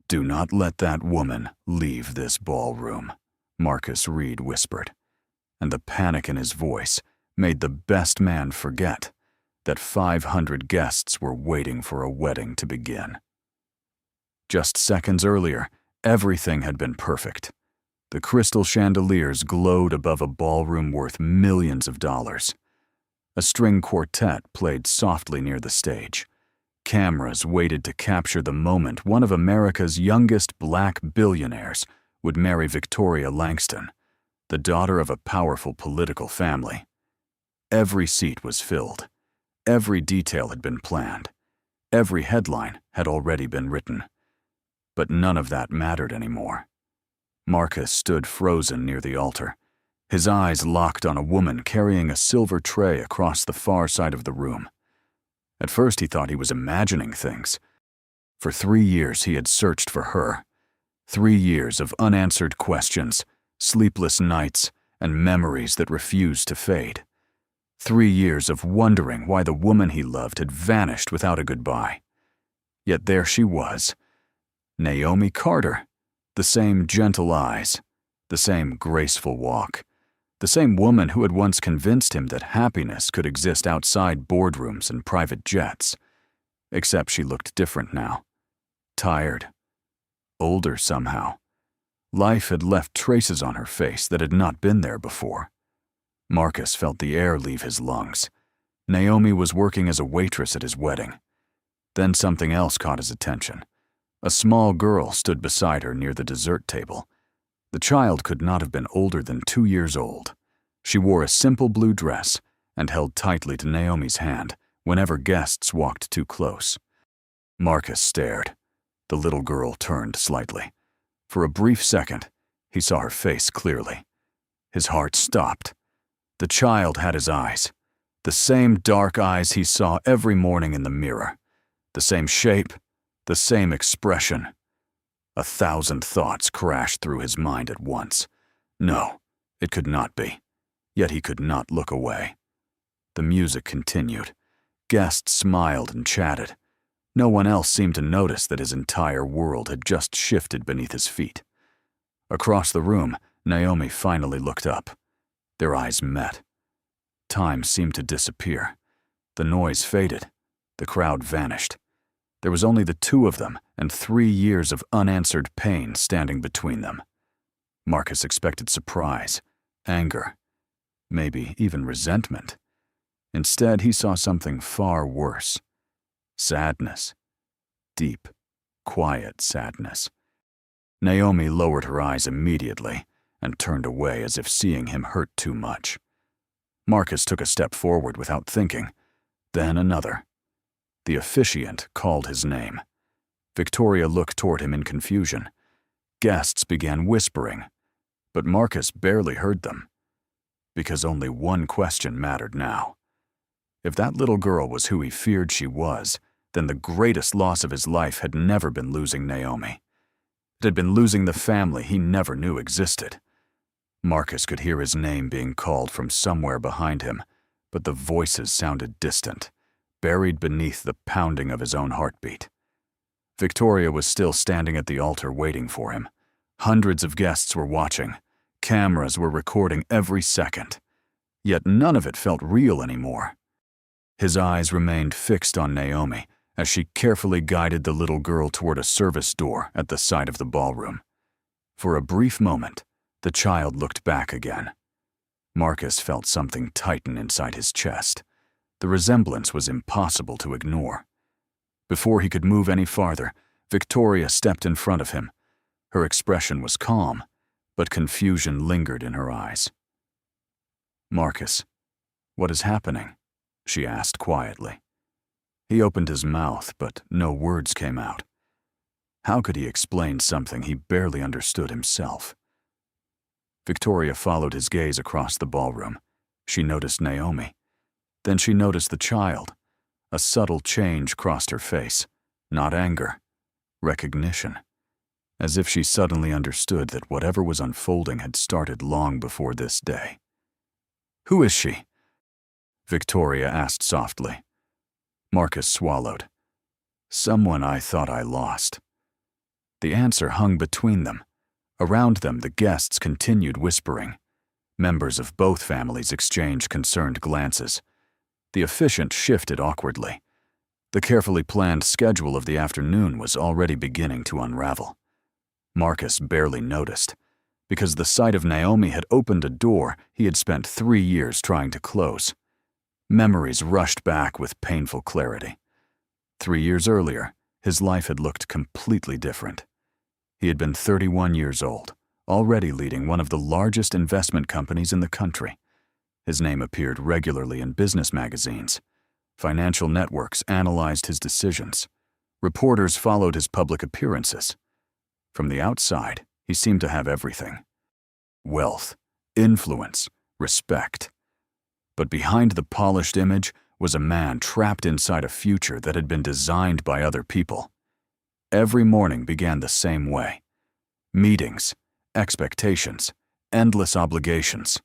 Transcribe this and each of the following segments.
"Do not let that woman leave this ballroom," Marcus Reed whispered, and the panic in his voice made the best man forget that 500 guests were waiting for a wedding to begin. Just seconds earlier, everything had been perfect. The crystal chandeliers glowed above a ballroom worth millions of dollars. A string quartet played softly near the stage. Cameras waited to capture the moment one of America's youngest black billionaires would marry Victoria Langston, the daughter of a powerful political family. Every seat was filled. Every detail had been planned. Every headline had already been written. But none of that mattered anymore. Marcus stood frozen near the altar, his eyes locked on a woman carrying a silver tray across the far side of the room. At first he thought he was imagining things. For 3 years he had searched for her. 3 years of unanswered questions, sleepless nights, and memories that refused to fade. 3 years of wondering why the woman he loved had vanished without a goodbye. Yet there she was, Naomi Carter, the same gentle eyes, the same graceful walk, the same woman who had once convinced him that happiness could exist outside boardrooms and private jets. Except she looked different now. Tired. Older somehow. Life had left traces on her face that had not been there before. Marcus felt the air leave his lungs. Naomi was working as a waitress at his wedding. Then something else caught his attention. A small girl stood beside her near the dessert table. The child could not have been older than 2 years old. She wore a simple blue dress and held tightly to Naomi's hand whenever guests walked too close. Marcus stared. The little girl turned slightly. For a brief second, he saw her face clearly. His heart stopped. The child had his eyes. The same dark eyes he saw every morning in the mirror. The same shape, the same expression. 1,000 thoughts crashed through his mind at once. No, it could not be. Yet he could not look away. The music continued. Guests smiled and chatted. No one else seemed to notice that his entire world had just shifted beneath his feet. Across the room, Naomi finally looked up. Their eyes met. Time seemed to disappear. The noise faded. The crowd vanished. There was only the two of them and 3 years of unanswered pain standing between them. Marcus expected surprise, anger, maybe even resentment. Instead, he saw something far worse. Sadness. Deep, quiet sadness. Naomi lowered her eyes immediately and turned away as if seeing him hurt too much. Marcus took a step forward without thinking, then another. The officiant called his name. Victoria looked toward him in confusion. Guests began whispering, but Marcus barely heard them, because only one question mattered now. If that little girl was who he feared she was, then the greatest loss of his life had never been losing Naomi. It had been losing the family he never knew existed. Marcus could hear his name being called from somewhere behind him, but the voices sounded distant, buried beneath the pounding of his own heartbeat. Victoria was still standing at the altar waiting for him. Hundreds of guests were watching. Cameras were recording every second. Yet none of it felt real anymore. His eyes remained fixed on Naomi as she carefully guided the little girl toward a service door at the side of the ballroom. For a brief moment, the child looked back again. Marcus felt something tighten inside his chest. The resemblance was impossible to ignore. Before he could move any farther, Victoria stepped in front of him. Her expression was calm, but confusion lingered in her eyes. "Marcus, what is happening?" she asked quietly. He opened his mouth, but no words came out. How could he explain something he barely understood himself? Victoria followed his gaze across the ballroom. She noticed Naomi. Then she noticed the child. A subtle change crossed her face. Not anger. Recognition. As if she suddenly understood that whatever was unfolding had started long before this day. "Who is she?" Victoria asked softly. Marcus swallowed. "Someone I thought I lost." The answer hung between them. Around them, the guests continued whispering. Members of both families exchanged concerned glances. The officiant shifted awkwardly. The carefully planned schedule of the afternoon was already beginning to unravel. Marcus barely noticed, because the sight of Naomi had opened a door he had spent 3 years trying to close. Memories rushed back with painful clarity. 3 years earlier, his life had looked completely different. He had been 31 years old, already leading one of the largest investment companies in the country. His name appeared regularly in business magazines. Financial networks analyzed his decisions. Reporters followed his public appearances. From the outside, he seemed to have everything: wealth, influence, respect. But behind the polished image was a man trapped inside a future that had been designed by other people. Every morning began the same way: meetings, expectations, endless obligations.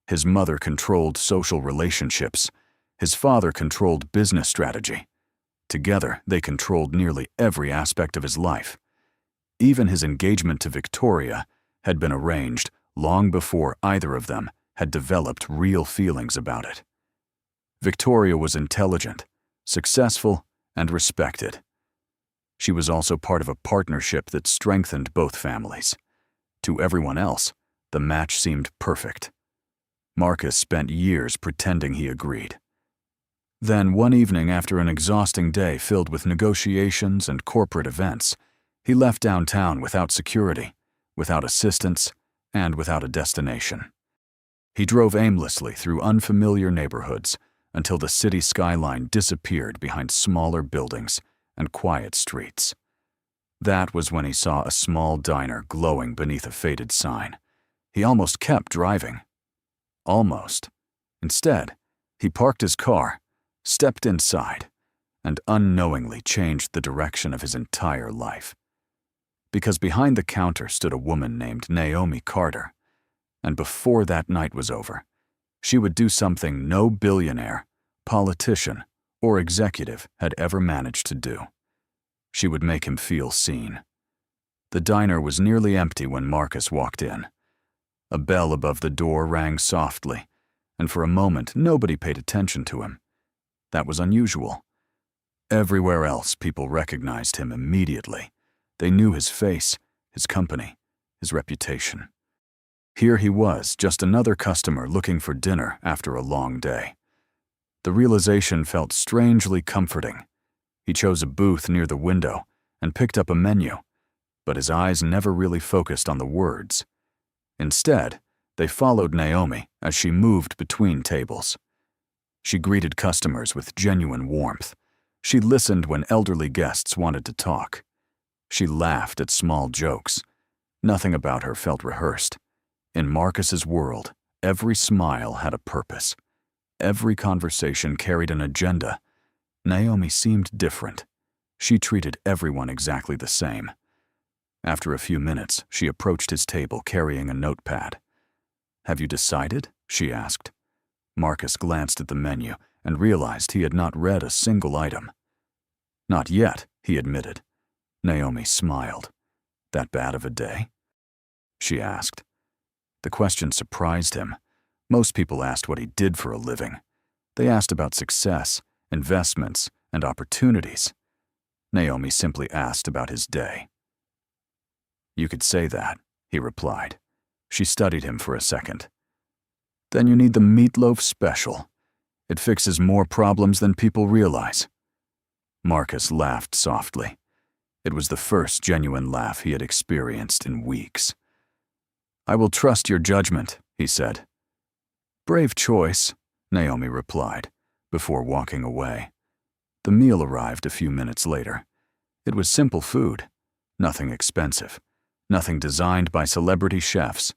His mother controlled social relationships. His father controlled business strategy. Together, they controlled nearly every aspect of his life. Even his engagement to Victoria had been arranged long before either of them had developed real feelings about it. Victoria was intelligent, successful, and respected. She was also part of a partnership that strengthened both families. To everyone else, the match seemed perfect. Marcus spent years pretending he agreed. Then, one evening after an exhausting day filled with negotiations and corporate events, he left downtown without security, without assistance, and without a destination. He drove aimlessly through unfamiliar neighborhoods until the city skyline disappeared behind smaller buildings and quiet streets. That was when he saw a small diner glowing beneath a faded sign. He almost kept driving. Almost. Instead, he parked his car, stepped inside, and unknowingly changed the direction of his entire life. Because behind the counter stood a woman named Naomi Carter, and before that night was over, she would do something no billionaire, politician, or executive had ever managed to do. She would make him feel seen. The diner was nearly empty when Marcus walked in. A bell above the door rang softly, and for a moment nobody paid attention to him. That was unusual. Everywhere else, people recognized him immediately. They knew his face, his company, his reputation. Here he was, just another customer looking for dinner after a long day. The realization felt strangely comforting. He chose a booth near the window and picked up a menu, but his eyes never really focused on the words. Instead, they followed Naomi as she moved between tables. She greeted customers with genuine warmth. She listened when elderly guests wanted to talk. She laughed at small jokes. Nothing about her felt rehearsed. In Marcus's world, every smile had a purpose. Every conversation carried an agenda. Naomi seemed different. She treated everyone exactly the same. After a few minutes, she approached his table carrying a notepad. "Have you decided?" she asked. Marcus glanced at the menu and realized he had not read a single item. "Not yet," he admitted. Naomi smiled. "That bad of a day?" she asked. The question surprised him. Most people asked what he did for a living. They asked about success, investments, and opportunities. Naomi simply asked about his day. "You could say that," he replied. She studied him for a second. "Then you need the meatloaf special. It fixes more problems than people realize." Marcus laughed softly. It was the first genuine laugh he had experienced in weeks. "I will trust your judgment," he said. "Brave choice," Naomi replied, before walking away. The meal arrived a few minutes later. It was simple food, nothing expensive, nothing designed by celebrity chefs.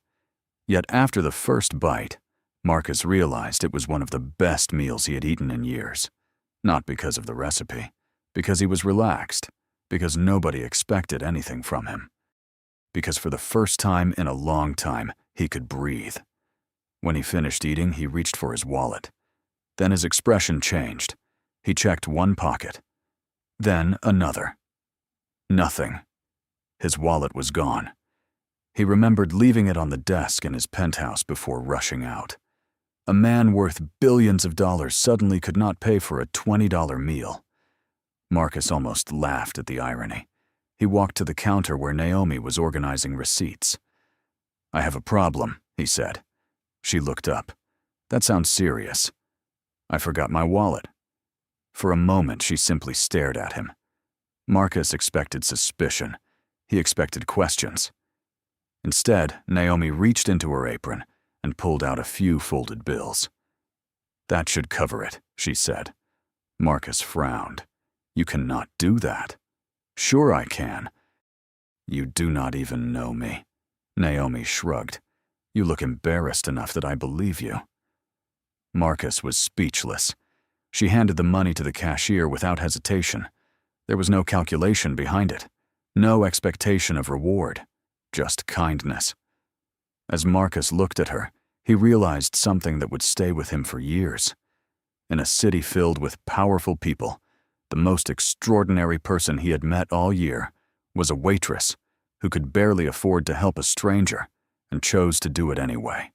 Yet after the first bite, Marcus realized it was one of the best meals he had eaten in years. Not because of the recipe, because he was relaxed, because nobody expected anything from him. Because for the first time in a long time, he could breathe. When he finished eating, he reached for his wallet. Then his expression changed. He checked one pocket, then another. Nothing. His wallet was gone. He remembered leaving it on the desk in his penthouse before rushing out. A man worth billions of dollars suddenly could not pay for a $20 meal. Marcus almost laughed at the irony. He walked to the counter where Naomi was organizing receipts. "I have a problem," he said. She looked up. "That sounds serious." "I forgot my wallet." For a moment, she simply stared at him. Marcus expected suspicion. He expected questions. Instead, Naomi reached into her apron and pulled out a few folded bills. "That should cover it," she said. Marcus frowned. "You cannot do that." "Sure I can." "You do not even know me." Naomi shrugged. "You look embarrassed enough that I believe you." Marcus was speechless. She handed the money to the cashier without hesitation. There was no calculation behind it, no expectation of reward, just kindness. As Marcus looked at her, he realized something that would stay with him for years. In a city filled with powerful people, the most extraordinary person he had met all year was a waitress who could barely afford to help a stranger and chose to do it anyway.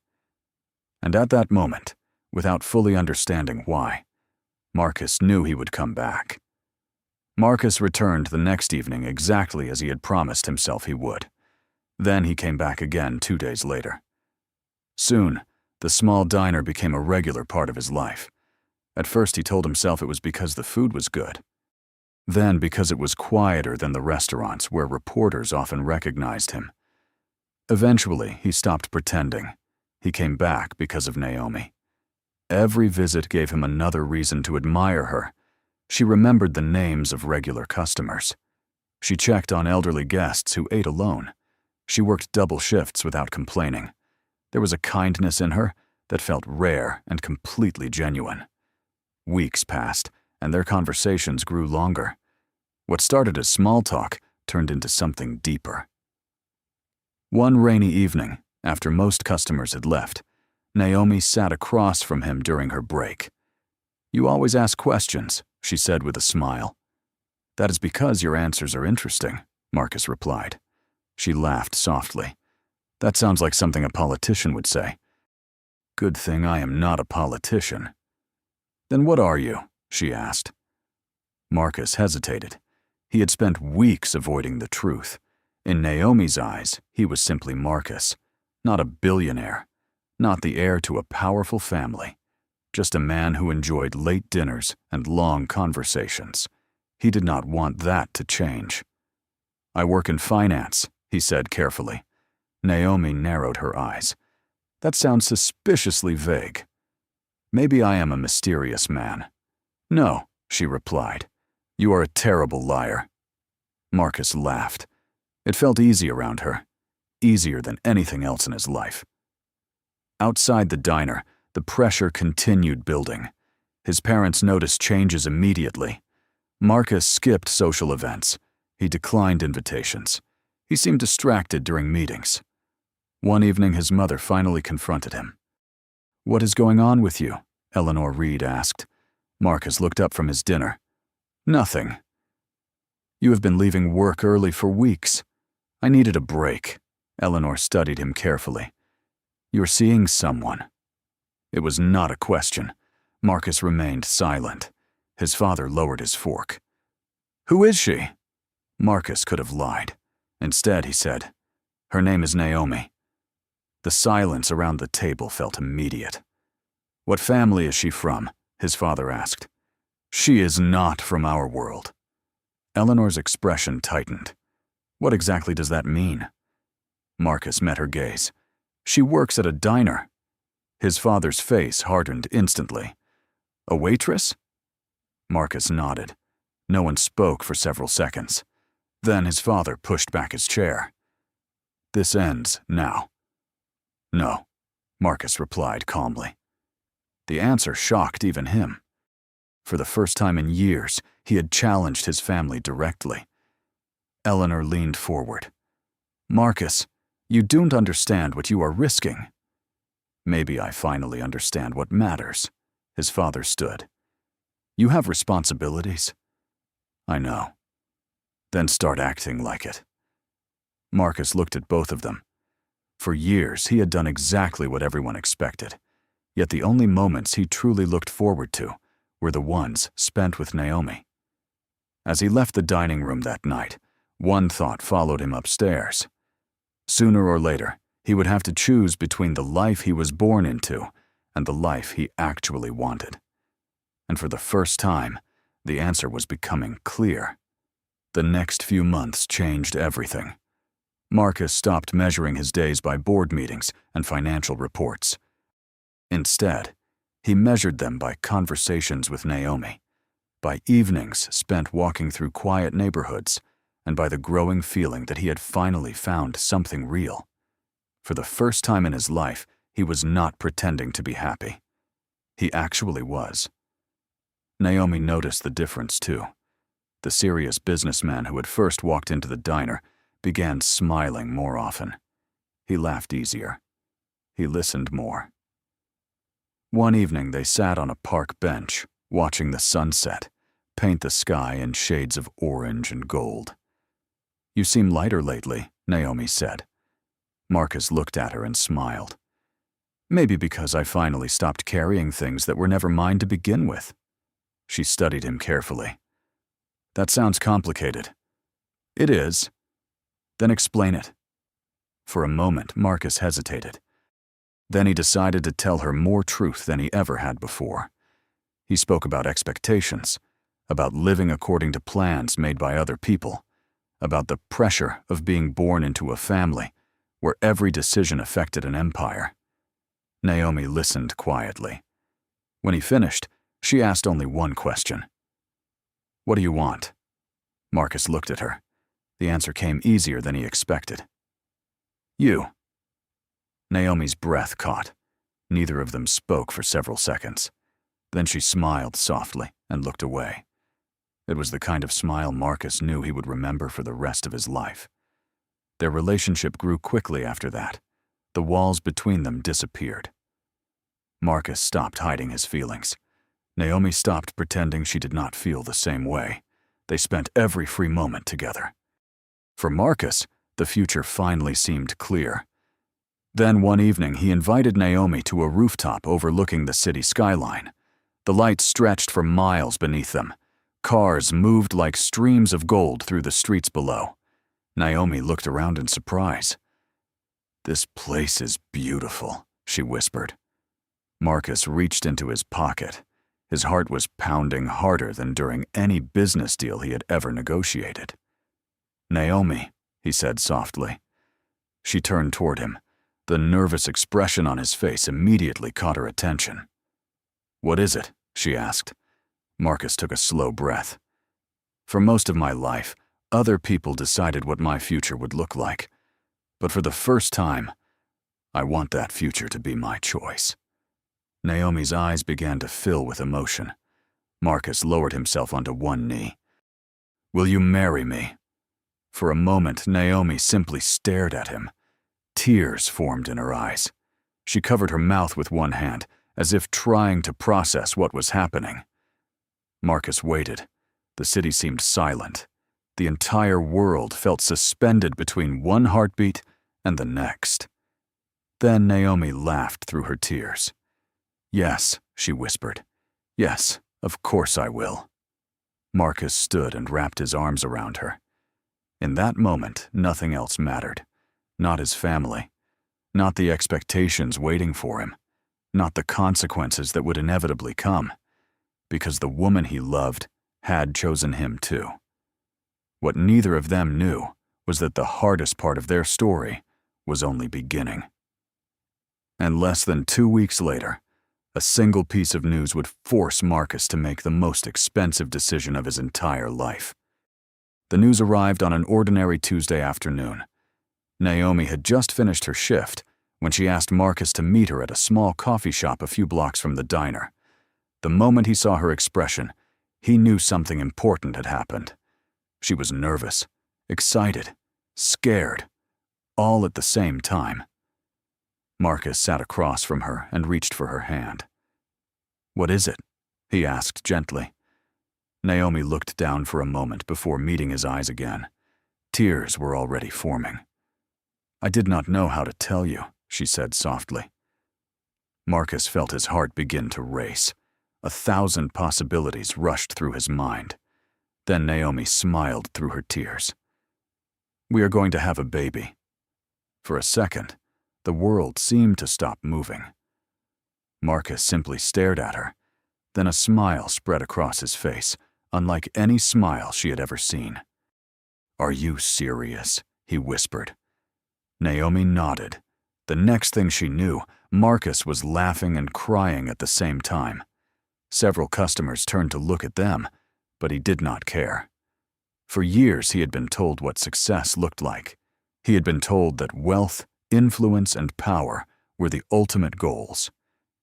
And at that moment, without fully understanding why, Marcus knew he would come back. Marcus returned the next evening exactly as he had promised himself he would. Then he came back again 2 days later. Soon, the small diner became a regular part of his life. At first he told himself it was because the food was good. Then because it was quieter than the restaurants where reporters often recognized him. Eventually, he stopped pretending. He came back because of Naomi. Every visit gave him another reason to admire her. She remembered the names of regular customers. She checked on elderly guests who ate alone. She worked double shifts without complaining. There was a kindness in her that felt rare and completely genuine. Weeks passed, and their conversations grew longer. What started as small talk turned into something deeper. One rainy evening, after most customers had left, Naomi sat across from him during her break. "You always ask questions," she said with a smile. "That is because your answers are interesting," Marcus replied. She laughed softly. "That sounds like something a politician would say." "Good thing I am not a politician." "Then what are you?" she asked. Marcus hesitated. He had spent weeks avoiding the truth. In Naomi's eyes, he was simply Marcus, not a billionaire, not the heir to a powerful family, just a man who enjoyed late dinners and long conversations. He did not want that to change. "I work in finance," he said carefully. Naomi narrowed her eyes. "That sounds suspiciously vague." "Maybe I am a mysterious man." "No," she replied. "You are a terrible liar." Marcus laughed. It felt easy around her, easier than anything else in his life. Outside the diner, the pressure continued building. His parents noticed changes immediately. Marcus skipped social events. He declined invitations. He seemed distracted during meetings. One evening, his mother finally confronted him. "What is going on with you?" Eleanor Reed asked. Marcus looked up from his dinner. "Nothing." "You have been leaving work early for weeks." "I needed a break." Eleanor studied him carefully. "You're seeing someone." It was not a question. Marcus remained silent. His father lowered his fork. "Who is she?" Marcus could have lied. Instead, he said, "Her name is Naomi." The silence around the table felt immediate. "What family is she from?" his father asked. "She is not from our world." Eleanor's expression tightened. "What exactly does that mean?" Marcus met her gaze. "She works at a diner." His father's face hardened instantly. "A waitress?" Marcus nodded. No one spoke for several seconds. Then his father pushed back his chair. "This ends now." "No," Marcus replied calmly. The answer shocked even him. For the first time in years, he had challenged his family directly. Eleanor leaned forward. "Marcus, you don't understand what you are risking." "Maybe I finally understand what matters." His father stood. "You have responsibilities." "I know." "Then start acting like it." Marcus looked at both of them. For years, he had done exactly what everyone expected, yet the only moments he truly looked forward to were the ones spent with Naomi. As he left the dining room that night, one thought followed him upstairs. Sooner or later, he would have to choose between the life he was born into and the life he actually wanted. And for the first time, the answer was becoming clear. The next few months changed everything. Marcus stopped measuring his days by board meetings and financial reports. Instead, he measured them by conversations with Naomi, by evenings spent walking through quiet neighborhoods, and by the growing feeling that he had finally found something real. For the first time in his life, he was not pretending to be happy. He actually was. Naomi noticed the difference too. The serious businessman who had first walked into the diner began smiling more often. He laughed easier. He listened more. One evening they sat on a park bench, watching the sunset paint the sky in shades of orange and gold. "You seem lighter lately," Naomi said. Marcus looked at her and smiled. "Maybe because I finally stopped carrying things that were never mine to begin with." She studied him carefully. "That sounds complicated." "It is." "Then explain it." For a moment, Marcus hesitated. Then he decided to tell her more truth than he ever had before. He spoke about expectations, about living according to plans made by other people, about the pressure of being born into a family where every decision affected an empire. Naomi listened quietly. When he finished, she asked only one question. "What do you want?" Marcus looked at her. The answer came easier than he expected. "You." Naomi's breath caught. Neither of them spoke for several seconds. Then she smiled softly and looked away. It was the kind of smile Marcus knew he would remember for the rest of his life. Their relationship grew quickly after that. The walls between them disappeared. Marcus stopped hiding his feelings. Naomi stopped pretending she did not feel the same way. They spent every free moment together. For Marcus, the future finally seemed clear. Then one evening he invited Naomi to a rooftop overlooking the city skyline. The lights stretched for miles beneath them. Cars moved like streams of gold through the streets below. Naomi looked around in surprise. "This place is beautiful," she whispered. Marcus reached into his pocket. His heart was pounding harder than during any business deal he had ever negotiated. "Naomi," he said softly. She turned toward him. The nervous expression on his face immediately caught her attention. "What is it?" she asked. Marcus took a slow breath. "For most of my life, other people decided what my future would look like. But for the first time, I want that future to be my choice." Naomi's eyes began to fill with emotion. Marcus lowered himself onto one knee. "Will you marry me?" For a moment, Naomi simply stared at him. Tears formed in her eyes. She covered her mouth with one hand, as if trying to process what was happening. Marcus waited. The city seemed silent. The entire world felt suspended between one heartbeat and the next. Then Naomi laughed through her tears. "Yes," she whispered. "Yes, of course I will." Marcus stood and wrapped his arms around her. In that moment, nothing else mattered. Not his family. Not the expectations waiting for him. Not the consequences that would inevitably come. Because the woman he loved had chosen him too. What neither of them knew was that the hardest part of their story was only beginning. And less than 2 weeks later, a single piece of news would force Marcus to make the most expensive decision of his entire life. The news arrived on an ordinary Tuesday afternoon. Naomi had just finished her shift when she asked Marcus to meet her at a small coffee shop a few blocks from the diner. The moment he saw her expression, he knew something important had happened. She was nervous, excited, scared, all at the same time. Marcus sat across from her and reached for her hand. "What is it?" he asked gently. Naomi looked down for a moment before meeting his eyes again. Tears were already forming. "I did not know how to tell you," she said softly. Marcus felt his heart begin to race. 1,000 possibilities rushed through his mind. Then Naomi smiled through her tears. "We are going to have a baby." For a second, the world seemed to stop moving. Marcus simply stared at her. Then a smile spread across his face, unlike any smile she had ever seen. "Are you serious?" he whispered. Naomi nodded. The next thing she knew, Marcus was laughing and crying at the same time. Several customers turned to look at them, but he did not care. For years he had been told what success looked like. He had been told that wealth, influence, and power were the ultimate goals.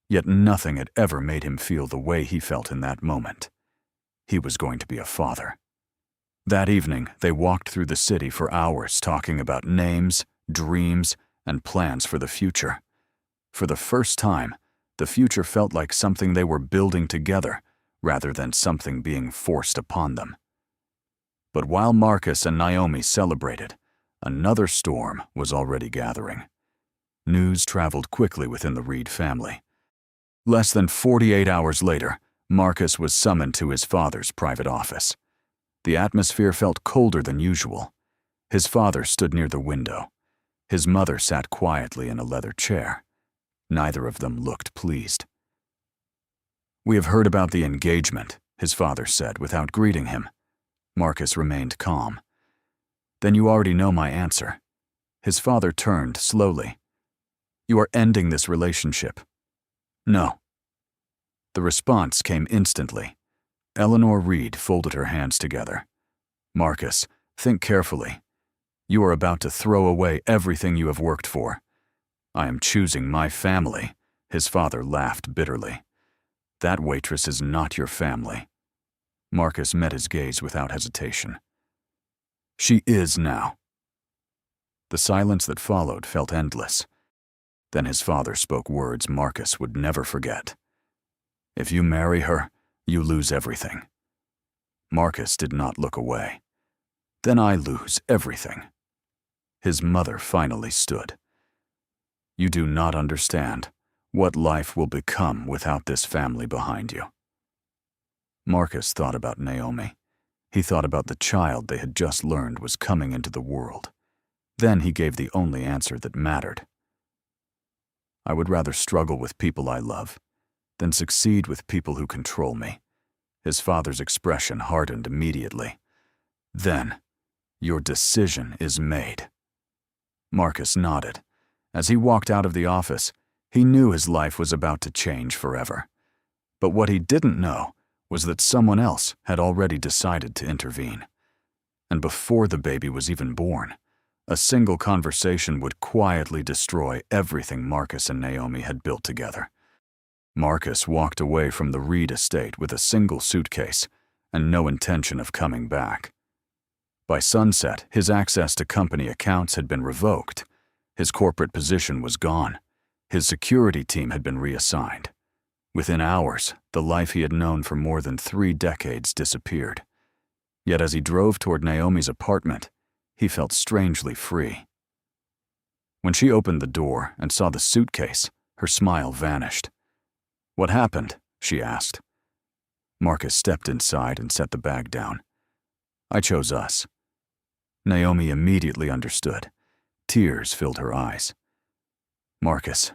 Yet nothing had ever made him feel the way he felt in that moment. He was going to be a father. That evening, they walked through the city for hours talking about names, dreams, and plans for the future. For the first time, the future felt like something they were building together, rather than something being forced upon them. But while Marcus and Naomi celebrated, another storm was already gathering. News traveled quickly within the Reed family. Less than 48 hours later, Marcus was summoned to his father's private office. The atmosphere felt colder than usual. His father stood near the window. His mother sat quietly in a leather chair. Neither of them looked pleased. "We have heard about the engagement," his father said without greeting him. Marcus remained calm. "Then you already know my answer." His father turned slowly. "You are ending this relationship." "No." The response came instantly. Eleanor Reed folded her hands together. "Marcus, think carefully. You are about to throw away everything you have worked for." "I am choosing my family," his father laughed bitterly. "That waitress is not your family." Marcus met his gaze without hesitation. "She is now." The silence that followed felt endless. Then his father spoke words Marcus would never forget. "If you marry her, you lose everything." Marcus did not look away. "Then I lose everything." His mother finally stood. "You do not understand what life will become without this family behind you." Marcus thought about Naomi. He thought about the child they had just learned was coming into the world. Then he gave the only answer that mattered. "I would rather struggle with people I love than succeed with people who control me." His father's expression hardened immediately. "Then, your decision is made." Marcus nodded. As he walked out of the office, he knew his life was about to change forever. But what he didn't know was that someone else had already decided to intervene. And before the baby was even born, a single conversation would quietly destroy everything Marcus and Naomi had built together. Marcus walked away from the Reed estate with a single suitcase and no intention of coming back. By sunset, his access to company accounts had been revoked. His corporate position was gone. His security team had been reassigned. Within hours, the life he had known for more than 3 decades disappeared. Yet as he drove toward Naomi's apartment, he felt strangely free. When she opened the door and saw the suitcase, her smile vanished. "What happened?" she asked. Marcus stepped inside and set the bag down. "I chose us." Naomi immediately understood. Tears filled her eyes. "Marcus,"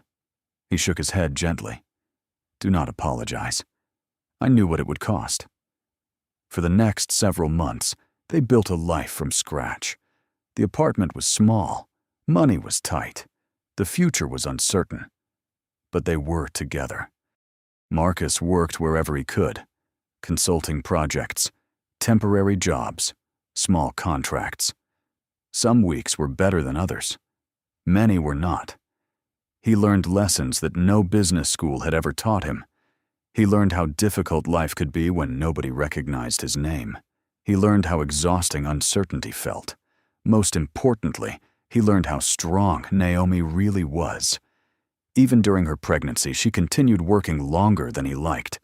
he shook his head gently, "do not apologize. I knew what it would cost." For the next several months, they built a life from scratch. The apartment was small, money was tight, the future was uncertain. But they were together. Marcus worked wherever he could, consulting projects, temporary jobs, small contracts. Some weeks were better than others. Many were not. He learned lessons that no business school had ever taught him. He learned how difficult life could be when nobody recognized his name. He learned how exhausting uncertainty felt. Most importantly, he learned how strong Naomi really was. Even during her pregnancy, she continued working longer than he liked.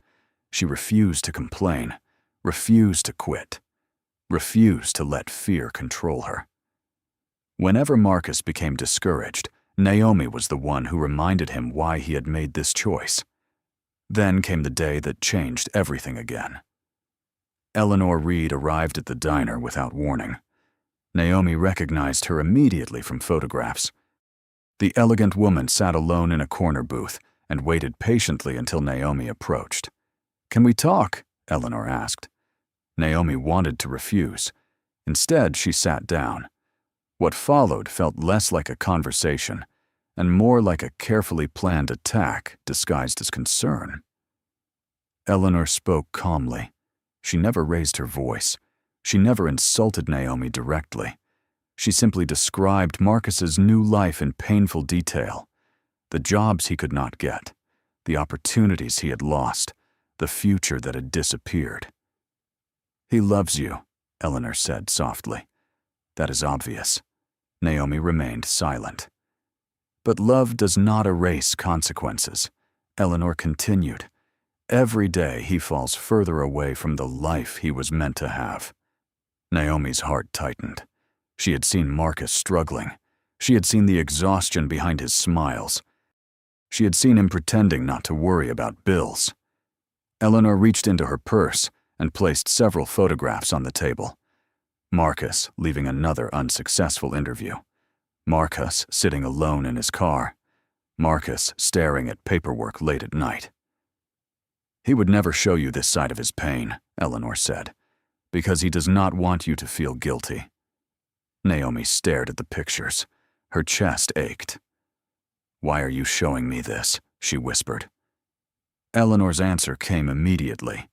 She refused to complain, refused to quit, refused to let fear control her. Whenever Marcus became discouraged, Naomi was the one who reminded him why he had made this choice. Then came the day that changed everything again. Eleanor Reed arrived at the diner without warning. Naomi recognized her immediately from photographs. The elegant woman sat alone in a corner booth and waited patiently until Naomi approached. "Can we talk?" Eleanor asked. Naomi wanted to refuse. Instead, she sat down. What followed felt less like a conversation and more like a carefully planned attack disguised as concern. Eleanor spoke calmly. She never raised her voice. She never insulted Naomi directly. She simply described Marcus's new life in painful detail. The jobs he could not get, the opportunities he had lost, the future that had disappeared. "He loves you," Eleanor said softly. "That is obvious." Naomi remained silent. "But love does not erase consequences," Eleanor continued. "Every day he falls further away from the life he was meant to have." Naomi's heart tightened. She had seen Marcus struggling. She had seen the exhaustion behind his smiles. She had seen him pretending not to worry about bills. Eleanor reached into her purse and placed several photographs on the table. Marcus leaving another unsuccessful interview. Marcus sitting alone in his car. Marcus staring at paperwork late at night. "He would never show you this side of his pain," Eleanor said, "because he does not want you to feel guilty." Naomi stared at the pictures. Her chest ached. "Why are you showing me this?" she whispered. Eleanor's answer came immediately.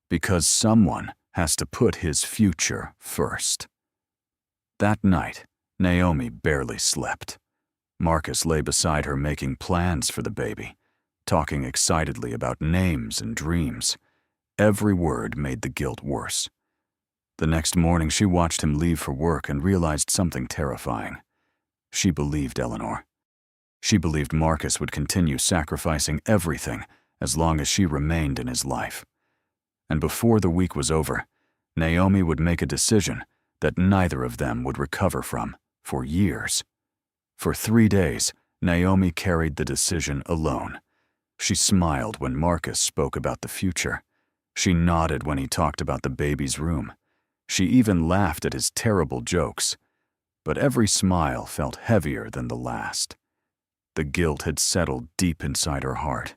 "Because someone has to put his future first." That night, Naomi barely slept. Marcus lay beside her making plans for the baby, talking excitedly about names and dreams. Every word made the guilt worse. The next morning, she watched him leave for work and realized something terrifying. She believed Eleanor. She believed Marcus would continue sacrificing everything as long as she remained in his life. And before the week was over, Naomi would make a decision that neither of them would recover from for years. For 3 days, Naomi carried the decision alone. She smiled when Marcus spoke about the future. She nodded when he talked about the baby's room. She even laughed at his terrible jokes. But every smile felt heavier than the last. The guilt had settled deep inside her heart.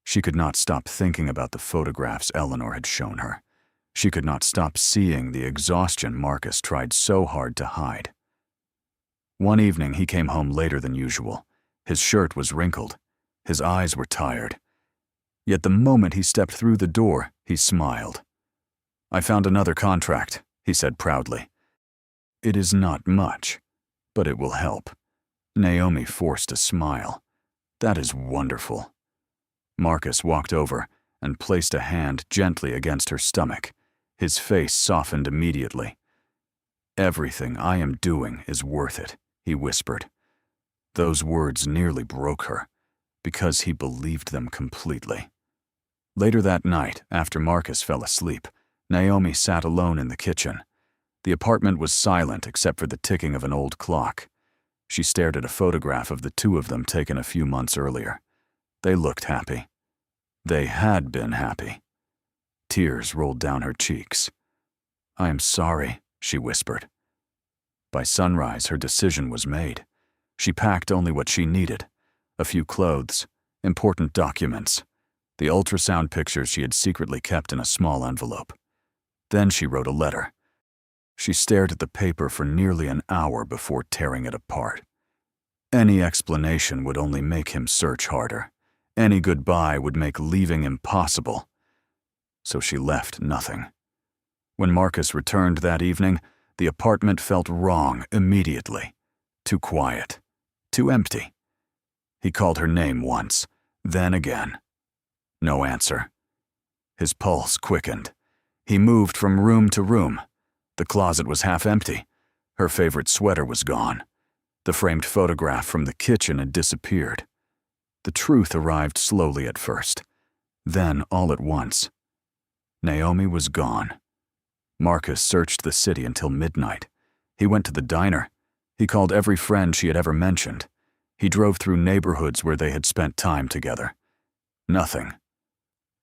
She could not stop thinking about the photographs Eleanor had shown her. She could not stop seeing the exhaustion Marcus tried so hard to hide. One evening, he came home later than usual. His shirt was wrinkled. His eyes were tired. Yet the moment he stepped through the door, he smiled. "I found another contract," he said proudly. "It is not much, but it will help." Naomi forced a smile. "That is wonderful." Marcus walked over and placed a hand gently against her stomach. His face softened immediately. "Everything I am doing is worth it," he whispered. Those words nearly broke her, because he believed them completely. Later that night, after Marcus fell asleep, Naomi sat alone in the kitchen. The apartment was silent except for the ticking of an old clock. She stared at a photograph of the two of them taken a few months earlier. They looked happy. They had been happy. Tears rolled down her cheeks. "I am sorry," she whispered. By sunrise, her decision was made. She packed only what she needed: a few clothes, important documents, the ultrasound pictures she had secretly kept in a small envelope. Then she wrote a letter. She stared at the paper for nearly an hour before tearing it apart. Any explanation would only make him search harder. Any goodbye would make leaving impossible. So she left nothing. When Marcus returned that evening, the apartment felt wrong immediately. Too quiet. Too empty. He called her name once, then again. No answer. His pulse quickened. He moved from room to room. The closet was half empty. Her favorite sweater was gone. The framed photograph from the kitchen had disappeared. The truth arrived slowly at first. Then, all at once, Naomi was gone. Marcus searched the city until midnight. He went to the diner. He called every friend she had ever mentioned. He drove through neighborhoods where they had spent time together. Nothing.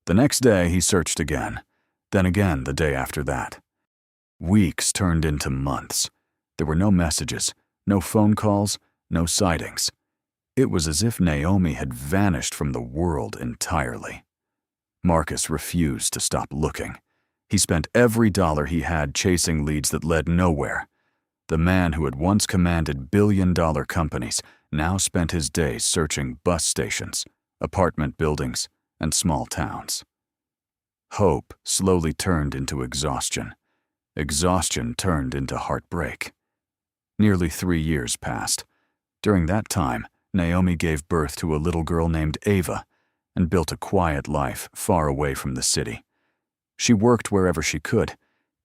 The next day, he searched again, then again the day after that. Weeks turned into months. There were no messages, no phone calls, no sightings. It was as if Naomi had vanished from the world entirely. Marcus refused to stop looking. He spent every dollar he had chasing leads that led nowhere. The man who had once commanded billion-dollar companies now spent his days searching bus stations, apartment buildings, and small towns. Hope slowly turned into exhaustion. Exhaustion turned into heartbreak. Nearly 3 years passed. During that time, Naomi gave birth to a little girl named Ava and built a quiet life far away from the city. She worked wherever she could,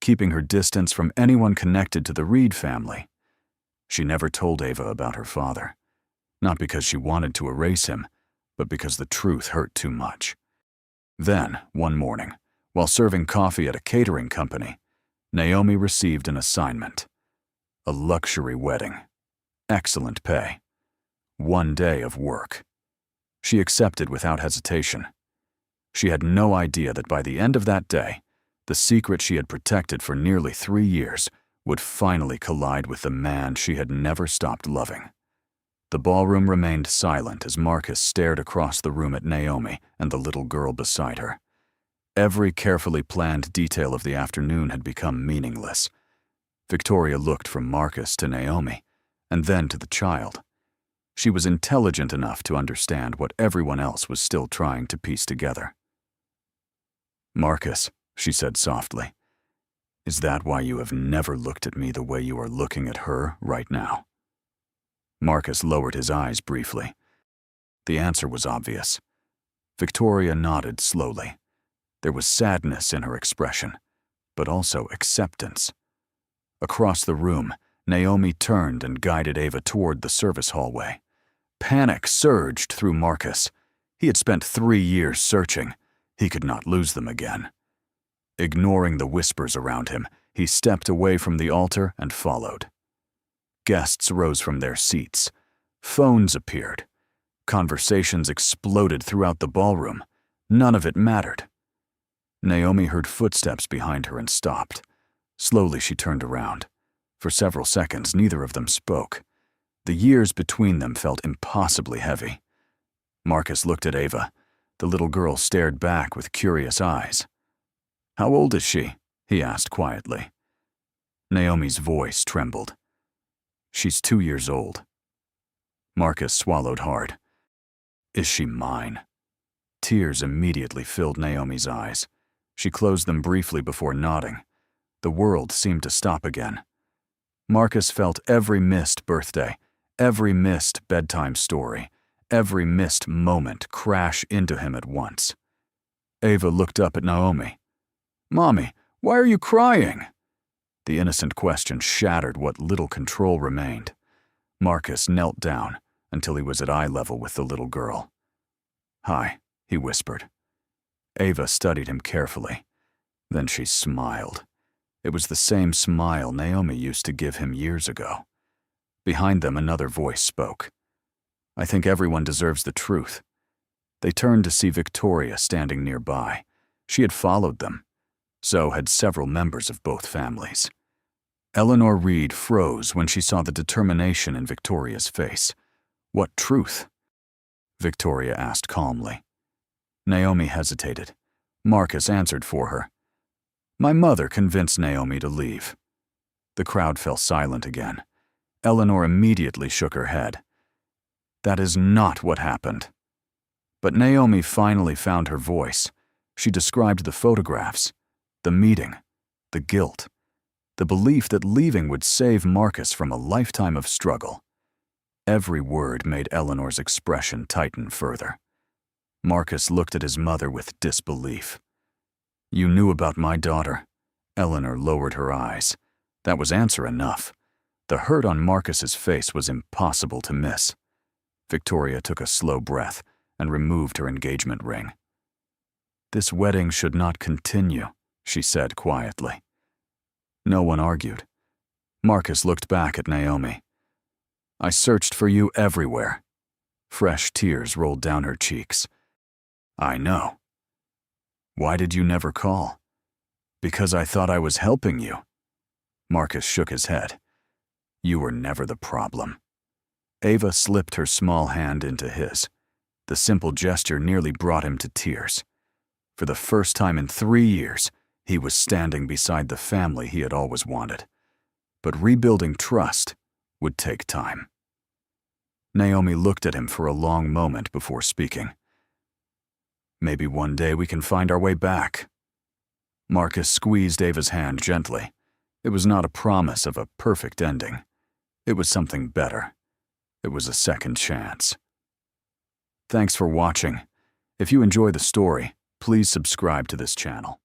keeping her distance from anyone connected to the Reed family. She never told Ava about her father, not because she wanted to erase him, but because the truth hurt too much. Then, one morning, while serving coffee at a catering company, Naomi received an assignment. A luxury wedding. Excellent pay. 1 day of work. She accepted without hesitation. She had no idea that by the end of that day, the secret she had protected for nearly 3 years would finally collide with the man she had never stopped loving. The ballroom remained silent as Marcus stared across the room at Naomi and the little girl beside her. Every carefully planned detail of the afternoon had become meaningless. Victoria looked from Marcus to Naomi, and then to the child. She was intelligent enough to understand what everyone else was still trying to piece together. "Marcus," she said softly, "is that why you have never looked at me the way you are looking at her right now?" Marcus lowered his eyes briefly. The answer was obvious. Victoria nodded slowly. There was sadness in her expression, but also acceptance. Across the room, Naomi turned and guided Ava toward the service hallway. Panic surged through Marcus. He had spent 3 years searching. He could not lose them again. Ignoring the whispers around him, he stepped away from the altar and followed. Guests rose from their seats. Phones appeared. Conversations exploded throughout the ballroom. None of it mattered. Naomi heard footsteps behind her and stopped. Slowly she turned around. For several seconds, neither of them spoke. The years between them felt impossibly heavy. Marcus looked at Ava. The little girl stared back with curious eyes. "How old is she?" he asked quietly. Naomi's voice trembled. "She's 2 years old." Marcus swallowed hard. "Is she mine?" Tears immediately filled Naomi's eyes. She closed them briefly before nodding. The world seemed to stop again. Marcus felt every missed birthday, every missed bedtime story, every missed moment crash into him at once. Ava looked up at Naomi. "Mommy, why are you crying?" The innocent question shattered what little control remained. Marcus knelt down until he was at eye level with the little girl. "Hi," he whispered. Ava studied him carefully. Then she smiled. It was the same smile Naomi used to give him years ago. Behind them, another voice spoke. "I think everyone deserves the truth." They turned to see Victoria standing nearby. She had followed them. So had several members of both families. Eleanor Reed froze when she saw the determination in Victoria's face. "What truth?" Victoria asked calmly. Naomi hesitated. Marcus answered for her. "My mother convinced Naomi to leave." The crowd fell silent again. Eleanor immediately shook her head. "That is not what happened." But Naomi finally found her voice. She described the photographs, the meeting, the guilt, the belief that leaving would save Marcus from a lifetime of struggle. Every word made Eleanor's expression tighten further. Marcus looked at his mother with disbelief. "You knew about my daughter?" Eleanor lowered her eyes. That was answer enough. The hurt on Marcus's face was impossible to miss. Victoria took a slow breath and removed her engagement ring. "This wedding should not continue," she said quietly. No one argued. Marcus looked back at Naomi. I searched for you everywhere." Fresh tears rolled down her cheeks. "I know." "Why did you never call?" "Because I thought I was helping you." Marcus shook his head. "You were never the problem." Ava slipped her small hand into his. The simple gesture nearly brought him to tears. For the first time in 3 years, he was standing beside the family he had always wanted. But rebuilding trust would take time. Naomi looked at him for a long moment before speaking. "Maybe one day we can find our way back." Marcus squeezed Ava's hand gently. It was not a promise of a perfect ending. It was something better. It was a second chance. Thanks for watching. If you enjoy the story, please subscribe to this channel.